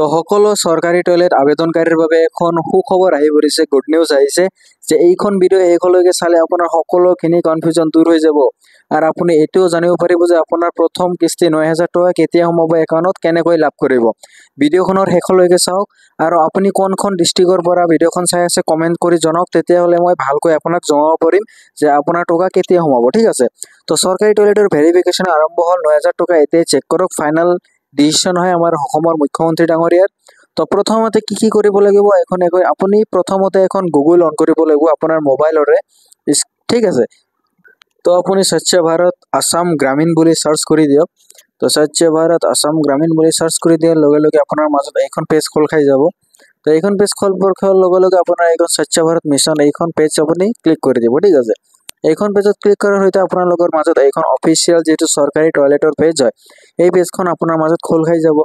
তো সকলো চৰকাৰী টয়লেট আবেদনকাৰীৰ বাবে এখন সুখবৰ আহি পৰিছে, গুড নিউজ আহিছে যে এইখন ভিডিঅ' শেষলৈকে চালে আপোনাৰ সকলোখিনি কনফিউজন দূৰ হৈ যাব আৰু আপুনি এটোও জানিব পাৰিব যে আপোনাৰ প্ৰথম কিস্তি ৯,০০০ টকা কেতিয়া সোমাব একাউণ্টত, কেনেকৈ লাভ কৰিব। ভিডিঅ'খনৰ শেষলৈকে চাওক আৰু আপুনি কোনখন ডিষ্ট্ৰিক্টৰ পৰা ভিডিঅ'খন চাই আছে কমেণ্ট কৰি জনাওক, তেতিয়াহ'লে মই ভালকৈ আপোনাক জনাব পাৰিম যে আপোনাৰ টকা কেতিয়া সোমাব, ঠিক আছে। তো চৰকাৰী টয়লেটৰ ভেৰিফিকেশ্যন আৰম্ভ হ'ল, ৯,০০০ টকা এতিয়াই চেক কৰক, ফাইনেল ডিচিশ্যন হয় আমাৰ অসমৰ মুখ্যমন্ত্ৰী ডাঙৰীয়াৰ। তো প্ৰথমতে কি কৰিব লাগিব, আপুনি প্ৰথমতে এখন গুগল অন কৰিব লাগিব আপোনাৰ মোবাইলৰে, ঠিক আছে। তো আপুনি স্বচ্ছ ভাৰত আসাম গ্ৰামীণ বুলি চাৰ্চ কৰি দিয়ক। তো স্বচ্ছ ভাৰত আসাম গ্ৰামীণ বুলি চাৰ্চ কৰি দিয়াৰ লগে লগে আপোনাৰ মাজত এইখন পেজ খোল খাই যাব। তো এইখন পেজ খোল খোৱাৰ লগে লগে আপোনাৰ এইখন স্বচ্ছ ভাৰত মিছন এইখন পেজ আপুনি ক্লিক কৰি দিব, ঠিক আছে। এইখন পেজত ক্লিক কৰাৰ সৈতে আপোনালোকৰ মাজত এইখন অফিচিয়েল যিটো চৰকাৰী টয়লেটৰ পেজ হয়, এই পেজখন আপোনাৰ মাজত খোল খাই যাব।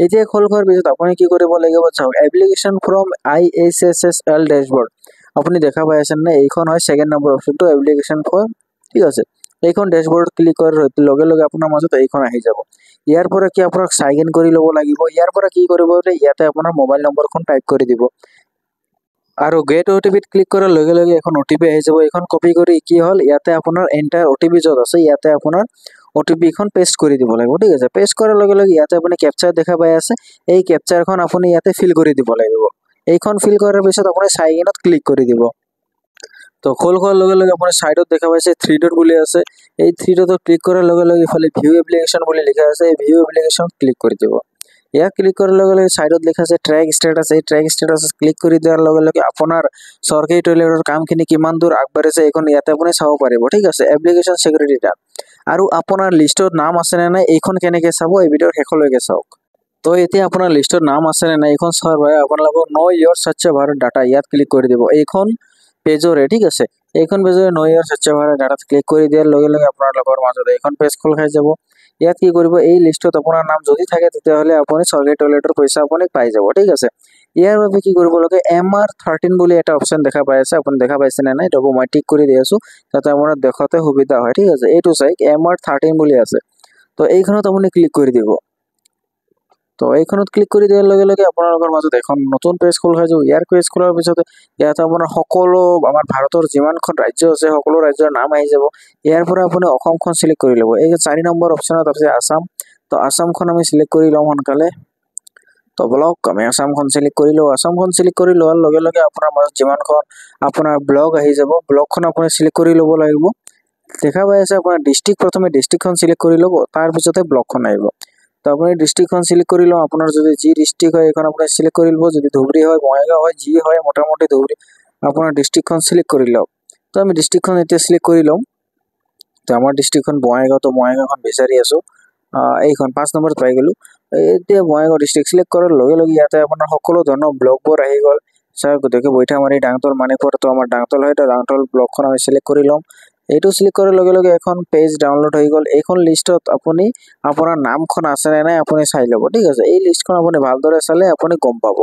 এতিয়া খোল খোৱাৰ পিছত আপুনি কি কৰিব লাগিব, চাওক এপ্লিকেশ্যন ফ্ৰম ISSL ডেশবৰ্ড আপুনি দেখা পাই আছেনে, এইখন হয় ছেকেণ্ড নম্বৰ অপশ্যনটো, এপ্লিকেশ্যন ফৰ্ম, ঠিক আছে। এইখন ডেশবৰ্ডত ক্লিক কৰাৰ লগে লগে আপোনাৰ মাজত এইখন আহি যাব। ইয়াৰ পৰা কি আপোনাক চাইন ইন কৰি ল'ব লাগিব। ইয়াৰ পৰা কি কৰিব, ইয়াতে আপোনাৰ মোবাইল নম্বৰখন টাইপ কৰি দিব আৰু গেট OTPত ক্লিক কৰাৰ লগে লগে এখন OTP আহি যাব। এইখন কপি কৰি কি হ'ল, ইয়াতে আপোনাৰ এণ্টাৰ OTP য'ত আছে ইয়াতে আপোনাৰ OTP খন পেষ্ট কৰি দিব লাগিব, ঠিক আছে। পেষ্ট কৰাৰ লগে লগে ইয়াতে আপুনি কেপচাৰ দেখা পাই আছে, এই কেপচাৰখন আপুনি ইয়াতে ফিল কৰি দিব লাগিব। এইখন ফিল কৰাৰ পিছত আপুনি চাইন ইনত ক্লিক কৰি দিব। তো খোল খোৱাৰ লগে লগে আপোনাৰ চাইডত দেখা পাইছে 3 ডট বুলি আছে, এই 3 ডটত ক্লিক কৰাৰ লগে লগে ইফালে ভিউ এপ্লিকেশ্যন বুলি লিখা আছে, এই ভিউ এপ্লিকেশ্যন ক্লিক কৰি দিব। ইয়াক ক্লিক কৰাৰ লগে লগে চাইডত লিখা আছে ট্ৰেক ষ্টেটাছ, এই ট্ৰেক ষ্টেটাছ ক্লিক কৰি দিয়াৰ লগে লগে আপোনাৰ চৰকাৰী টয়লেটৰ কামখিনি কিমান দূৰ আগবাঢ়িছে এইখন ইয়াতে আপুনি চাব পাৰিব, ঠিক আছে। এপ্লিকেশ্যন চিকিউৰিটি ডান আৰু আপোনাৰ লিষ্টত নাম আছে নে নাই এইখন কেনেকৈ চাব, এই ভিডিঅ'ৰ শেষলৈকে চাওক। তো এতিয়া আপোনাৰ লিষ্টত নাম আছে নে নাই এইখন চোৱাৰ বাবে আপোনালোকৰ নো ইয়ৰ স্বচ্ছ ভাৰত ডাটা ইয়াত ক্লিক কৰি দিব। এইখন পেজৰে, ঠিক আছে, এইখন পেজৰে নো ইয়ৰ স্বচ্ছ ভাৰত ডাটাত ক্লিক কৰি দিয়াৰ লগে লগে আপোনালোকৰ মাজত এইখন পেজ খোল খাই যাব। ইয়াত কি কৰিব, এই লিষ্টত আপোনাৰ নাম যদি থাকে তেতিয়াহ'লে আপুনি চৰকাৰী টয়লেটৰ পইচা আপুনি পাই যাব, ঠিক আছে। ইয়াৰ বাবে কি কৰিব লাগে, MR13 বুলি এটা অপশ্যন দেখা পাই আছে, আপুনি দেখা পাইছে নে নাই, এইটো মই টিক কৰি দি আছোঁ যাতে আপোনাৰ দেখাতে সুবিধা হয়, ঠিক আছে। এইটো চাই MR13 বুলি আছে, তো এইখনত আপুনি ক্লিক কৰি দিব। তো এইখনত ক্লিক কৰি দিয়াৰ লগে লগে আপোনালোকৰ মাজত এখন নতুন পেজ খোল খাই যাব। ইয়াৰ পেজ খোলাৰ পিছত ইয়াতে আপোনাৰ সকলো আমাৰ ভাৰতৰ যিমানখন ৰাজ্য আছে সকলো ৰাজ্যৰ নাম আহি যাব। ইয়াৰ পৰা আপুনি অসমখন চিলেক্ট কৰি ল'ব। এই 4 নম্বৰ অপশ্যনত আছে আসাম, তো আসামখন আমি চিলেক্ট কৰি ল'ম সোনকালে। তো ব্লক আমি আসামখন চিলেক্ট কৰি লওঁ। আসামখন চিলেক্ট কৰি লোৱাৰ লগে লগে আপোনাৰ মাজত যিমানখন আপোনাৰ ব্লক আহি যাব, ব্লকখন আপুনি চিলেক্ট কৰি ল'ব লাগিব। দেখা পাই আছে আপোনাৰ ডিষ্ট্ৰিক্ট, প্ৰথমে ডিষ্ট্ৰিক্টখন চিলেক্ট কৰি ল'ব, তাৰপিছতে ব্লকখন আহিব। তো আপুনি ডিষ্ট্ৰিক্টখন চিলেক্ট কৰি লওঁ, আপোনাৰ যদি যি ডিষ্ট্ৰিক্ট হয় এইখন আপুনি চিলেক্ট কৰি ল'ব, যদি ধুবুৰী হয় বঙাইগাঁও হয় যি হয় মোটামুটি ধুবুৰী আপোনাৰ ডিষ্ট্ৰিক্টখন চিলেক্ট কৰি লওক। তো আমি ডিষ্ট্ৰিক্টখন এতিয়া চিলেক্ট কৰি ল'ম। তো আমাৰ ডিষ্ট্ৰিক্টখন বঙাইগাঁও, তো বঙাইগাঁওখন বিচাৰি আছোঁ, এইখন 5 নম্বৰত পাই গ'লোঁ। এতিয়া বঙাইগাঁও ডিষ্ট্ৰিক্ট চিলেক্ট কৰাৰ লগে লগে ইয়াতে আপোনাৰ সকলো ধৰণৰ ব্লকবোৰ আহি গ'ল। চাওক গতিকে বৈঠামাৰী ডাংতল মানিকপুৰতো আমাৰ ডাংতল হয়, তো ডাংতল ব্লকখন আমি চিলেক্ট কৰি ল'ম। এইটো চিলেক্ট কৰাৰ লগে লগে এখন পেজ ডাউনলোড হৈ গ'ল। এইখন লিষ্টত আপুনি আপোনাৰ নামখন আছে নে নাই আপুনি চাই ল'ব, ঠিক আছে। এই লিষ্টখন আপুনি ভালদৰে চালে আপুনি গম পাব।